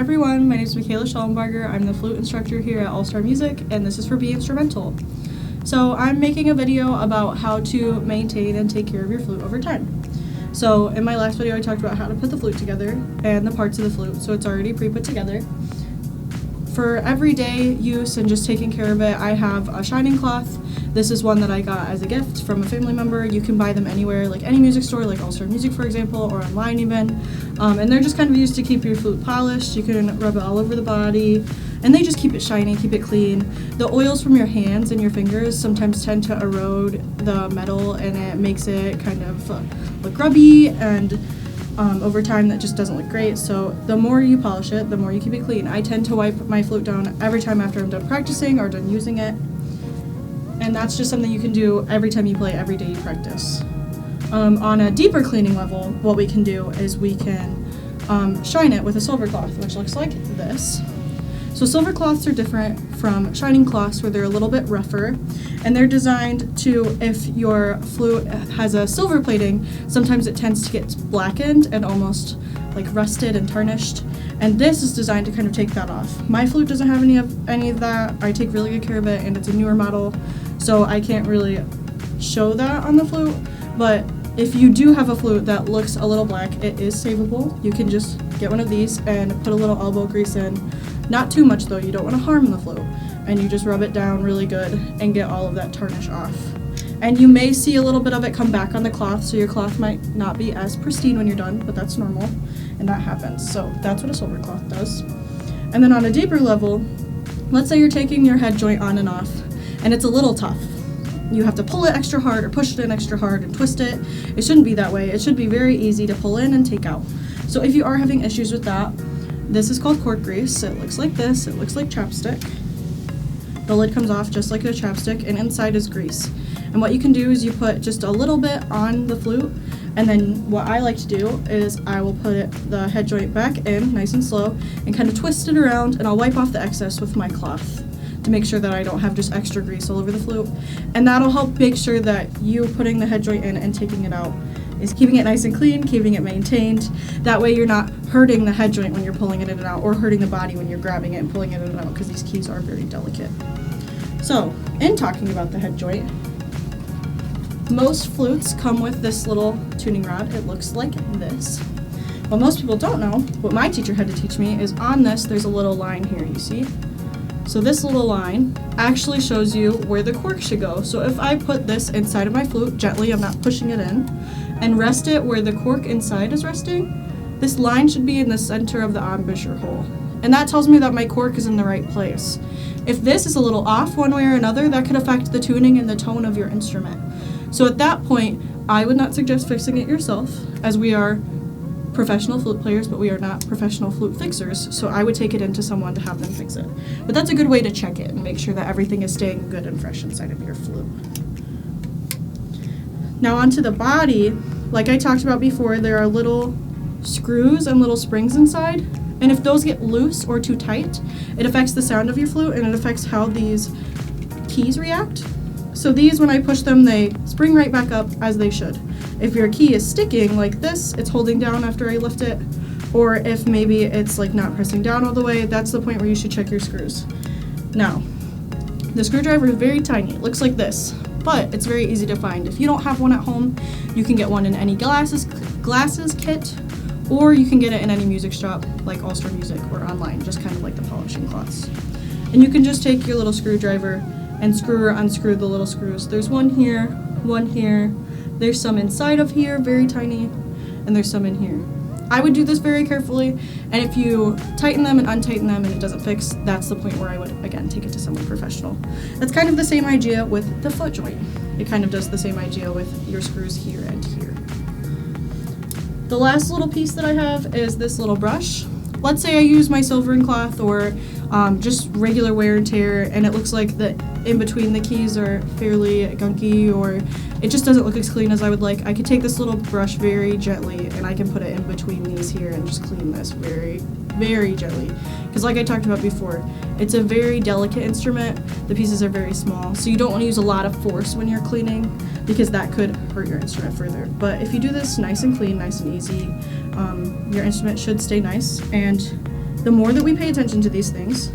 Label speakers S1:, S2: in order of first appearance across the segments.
S1: everyone, my name is Mekayla Shellenbarger. I'm the flute instructor here at All-Star Music, and this is for BeInstrumental. So I'm making a video about how to maintain and take care of your flute over time. So in my last video I talked about how to put the flute together and the parts of the flute, so it's already pre-put together. For everyday use and just taking care of it, I have a shining cloth. This is one that I got as a gift from a family member. You can buy them anywhere, like any music store, like All-Star Music for example, or online even. And they're just kind of used to keep your flute polished. You can rub it all over the body, and they just keep it shiny, keep it clean. The oils from your hands and your fingers sometimes tend to erode the metal, and it makes it kind of look grubby, and over time that just doesn't look great. So the more you polish it, the more you keep it clean. I tend to wipe my flute down every time after I'm done practicing or done using it. And that's just something you can do every time you play, every day you practice. On a deeper cleaning level, what we can do is we can shine it with a silver cloth, which looks like this. So silver cloths are different from shining cloths, where they're a little bit rougher, and they're designed to, if your flute has a silver plating, sometimes it tends to get blackened and almost like rusted and tarnished, and this is designed to kind of take that off. My flute doesn't have any of that. I take really good care of it, and it's a newer model, so I can't really show that on the flute. But if you do have a flute that looks a little black, it is savable. You can just get one of these and put a little elbow grease in. Not too much though, you don't want to harm the flute. And you just rub it down really good and get all of that tarnish off. And you may see a little bit of it come back on the cloth, so your cloth might not be as pristine when you're done, but that's normal, and that happens. So that's what a silver cloth does. And then on a deeper level, let's say you're taking your head joint on and off, and it's a little tough. You have to pull it extra hard or push it in extra hard and twist it. It shouldn't be that way. It should be very easy to pull in and take out. So if you are having issues with that, this is called cork grease. It looks like this. It looks like chapstick. The lid comes off just like a chapstick, and inside is grease. And what you can do is you put just a little bit on the flute, and then what I like to do is I will put the head joint back in nice and slow and kind of twist it around, and I'll wipe off the excess with my cloth to make sure that I don't have just extra grease all over the flute. And that'll help make sure that you putting the head joint in and taking it out is keeping it nice and clean, keeping it maintained. That way you're not hurting the head joint when you're pulling it in and out, or hurting the body when you're grabbing it and pulling it in and out, because these keys are very delicate. So, in talking about the head joint, most flutes come with this little tuning rod. It looks like this. What most people don't know, what my teacher had to teach me, is on this there's a little line here, you see? So this little line actually shows you where the cork should go. So if I put this inside of my flute gently, I'm not pushing it in, and rest it where the cork inside is resting, this line should be in the center of the embouchure hole. And that tells me that my cork is in the right place. If this is a little off one way or another, that could affect the tuning and the tone of your instrument. So at that point, I would not suggest fixing it yourself, as we are professional flute players, but we are not professional flute fixers, so I would take it into someone to have them fix it. But that's a good way to check it and make sure that everything is staying good and fresh inside of your flute. Now onto the body, like I talked about before, there are little screws and little springs inside, and if those get loose or too tight, it affects the sound of your flute, and it affects how these keys react. So these, when I push them, they spring right back up as they should. If your key is sticking like this, it's holding down after I lift it, or if maybe it's like not pressing down all the way, that's the point where you should check your screws. Now, the screwdriver is very tiny. It looks like this, but it's very easy to find. If you don't have one at home, you can get one in any glasses kit, or you can get it in any music shop like All-Star Music, or online, just kind of like the polishing cloths. And you can just take your little screwdriver and screw or unscrew the little screws. There's one here, there's some inside of here, very tiny, and there's some in here. I would do this very carefully, and if you tighten them and untighten them and it doesn't fix, that's the point where I would, again, take it to someone professional. That's kind of the same idea with the foot joint. It kind of does the same idea with your screws here and here. The last little piece that I have is this little brush. Let's say I use my silvering cloth or just regular wear and tear, and it looks like the in between the keys are fairly gunky, or it just doesn't look as clean as I would like. I could take this little brush very gently, and I can put it in between these here and just clean this very, very gently. Because like I talked about before, it's a very delicate instrument. The pieces are very small, so you don't want to use a lot of force when you're cleaning, because that could hurt your instrument further. But if you do this nice and clean, nice and easy, your instrument should stay nice, and The more that we pay attention to these things,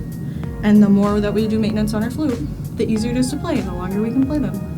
S1: and the more that we do maintenance on our flute, the easier it is to play and the longer we can play them.